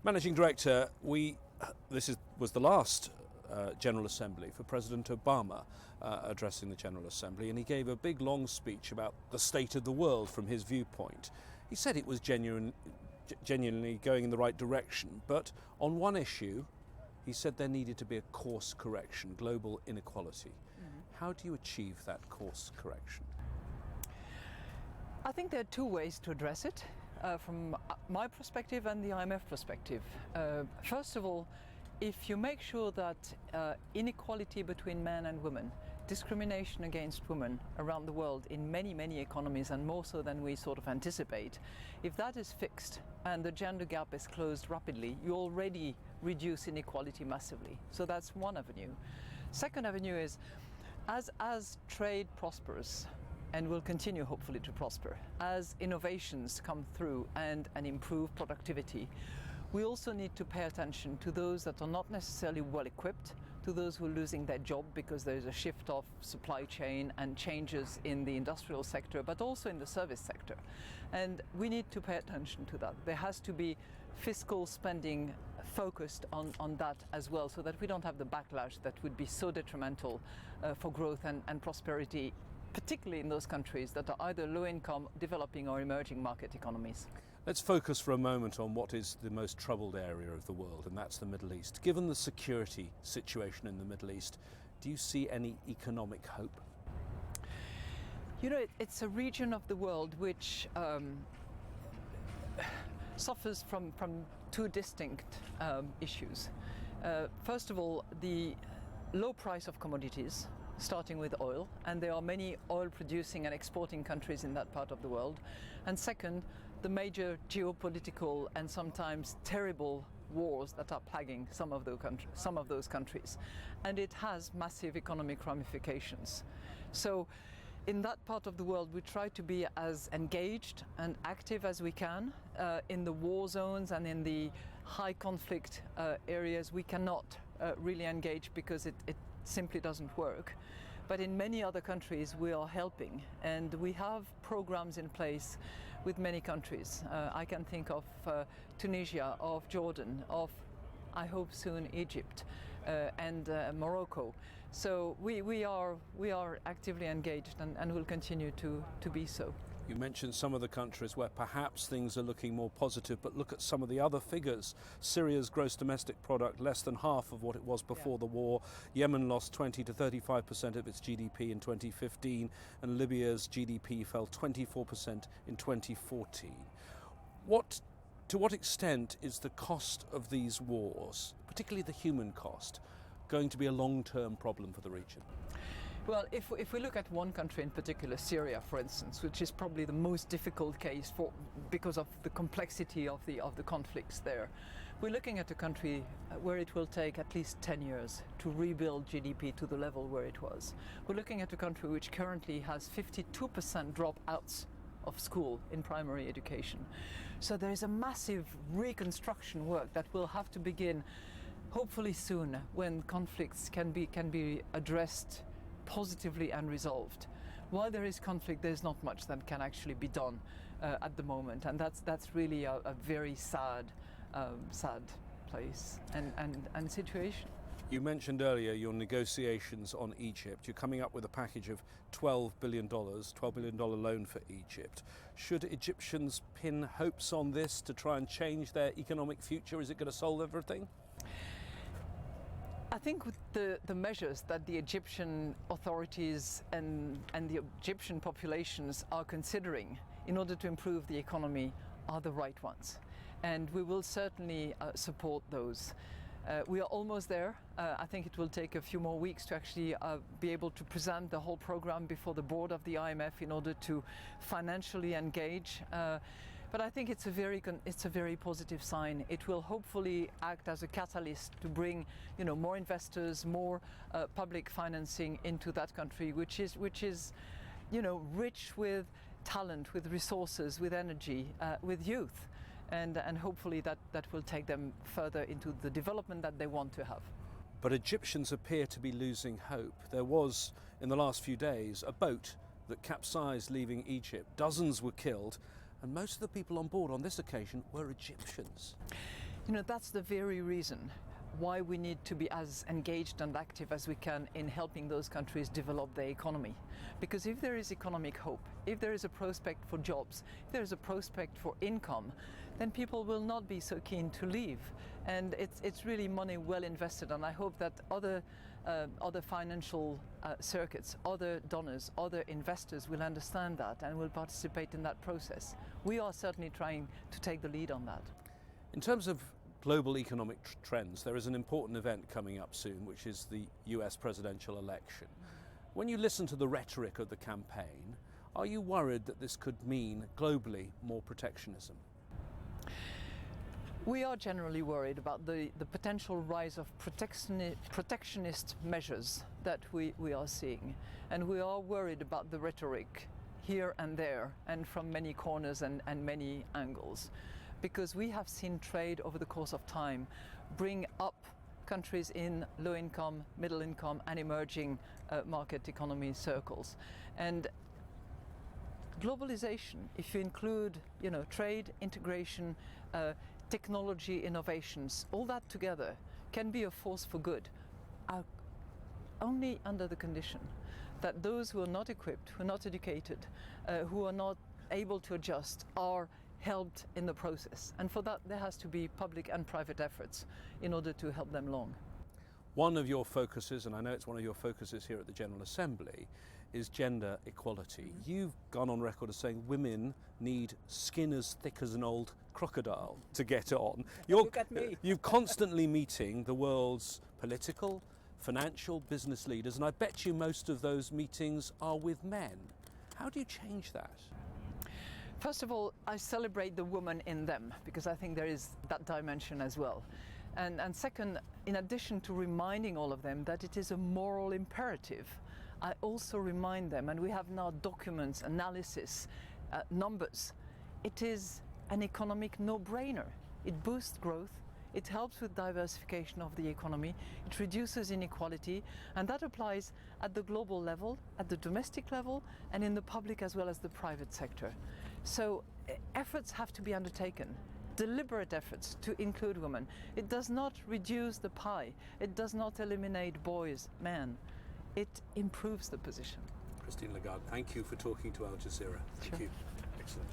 Managing Director, was the last General Assembly for President Obama addressing the General Assembly, and he gave a big long speech about the state of the world from his viewpoint. He said it was genuinely going in the right direction, but on one issue he said there needed to be a course correction, global inequality. How do you achieve that course correction? I think there are two ways to address it, from my perspective and the IMF perspective. First of all, if you make sure that inequality between men and women, discrimination against women around the world in many economies, and more so than we sort of anticipate, if that is fixed and the gender gap is closed rapidly, you already reduce inequality massively. So that's one avenue. Second avenue is, as trade prospers, and will continue hopefully to prosper, as innovations come through and improve productivity, we also need to pay attention to those that are not necessarily well equipped, to those who are losing their job because there's a shift of supply chain and changes in the industrial sector, but also in the service sector. And we need to pay attention to that. There has to be fiscal spending focused on that as well, so that we don't have the backlash that would be so detrimental for growth and prosperity, particularly in those countries that are either low income, developing or emerging market economies. Let's focus for a moment on what is the most troubled area of the world, and that's the Middle East. Given the security situation in the Middle East, do you see any economic hope? You know, it's a region of the world which suffers from two distinct issues. First of all, the low price of commodities, starting with oil, and there are many oil producing and exporting countries in that part of the world. And second, the major geopolitical and sometimes terrible wars that are plaguing some of those countries. And it has massive economic ramifications. So in that part of the world, we try to be as engaged and active as we can. In the war zones and in the high conflict areas, we cannot really engage because it simply doesn't work. But in many other countries we are helping, and we have programs in place with many countries. I can think of Tunisia, of Jordan, of I hope soon Egypt and Morocco. So we are actively engaged and will continue to be so. You mentioned some of the countries where perhaps things are looking more positive, but look at some of the other figures. Syria's gross domestic product less than half of what it was before the war. Yemen lost 20 to 35% of its GDP in 2015, and Libya's GDP fell 24% in 2014. To what extent is the cost of these wars, particularly the human cost, going to be a long-term problem for the region? Well, if we look at one country in particular, Syria, for instance, which is probably the most difficult case because of the complexity of the conflicts there, we're looking at a country where it will take at least 10 years to rebuild GDP to the level where it was. We're looking at a country which currently has 52% dropouts of school in primary education. So there is a massive reconstruction work that will have to begin hopefully soon, when conflicts can be addressed positively and resolved. While there is conflict, there's not much that can actually be done at the moment, and that's really a very sad place and situation. You mentioned earlier your negotiations on Egypt. You're coming up with a package of $12 billion loan for Egypt. Should Egyptians pin hopes on this to try and change their economic future? Is it going to solve everything? I think with the measures that the Egyptian authorities and the Egyptian populations are considering in order to improve the economy are the right ones. And we will certainly support those. We are almost there. I think it will take a few more weeks to actually be able to present the whole program before the board of the IMF in order to financially engage. But I think it's a very positive sign. It will hopefully act as a catalyst to bring, more investors, more public financing into that country, which is rich with talent, with resources, with energy, with youth. And hopefully that will take them further into the development that they want to have. But Egyptians appear to be losing hope. There was, in the last few days, a boat that capsized leaving Egypt. Dozens were killed, and most of the people on board on this occasion were Egyptians. You know, that's the very reason why we need to be as engaged and active as we can in helping those countries develop their economy. Because if there is economic hope, if there is a prospect for jobs, if there is a prospect for income, then people will not be so keen to leave. And it's really money well invested, and I hope that other financial circuits, other donors, other investors will understand that and will participate in that process. We are certainly trying to take the lead on that. In terms of global economic trends, there is an important event coming up soon, which is the US presidential election. When you listen to the rhetoric of the campaign, are you worried that this could mean globally more protectionism? We are generally worried about the potential rise of protectionist measures that we are seeing. And we are worried about the rhetoric here and there and from many corners and many angles. Because we have seen trade over the course of time bring up countries in low income, middle income and emerging market economy circles. And globalization, if you include, you know, trade, integration, technology, innovations, all that together can be a force for good, only under the condition that those who are not equipped, who are not educated, who are not able to adjust are helped in the process. And for that there has to be public and private efforts in order to help them along. One of your focuses, and I know it's one of your focuses here at the General Assembly, is gender equality. You've gone on record as saying women need skin as thick as an old crocodile to get on. Look at me. You're constantly meeting the world's political, financial, business leaders, and I bet you most of those meetings are with men. How do you change that? First of all, I celebrate the woman in them, because I think there is that dimension as well. And second, in addition to reminding all of them that it is a moral imperative, I also remind them, and we have now documents, analysis, numbers, it is an economic no-brainer. It boosts growth, it helps with diversification of the economy, it reduces inequality, and that applies at the global level, at the domestic level, and in the public as well as the private sector. So efforts have to be undertaken, deliberate efforts to include women. It does not reduce the pie, it does not eliminate boys, men, it improves the position. Christine Lagarde, thank you for talking to Al Jazeera. Thank you. Excellent.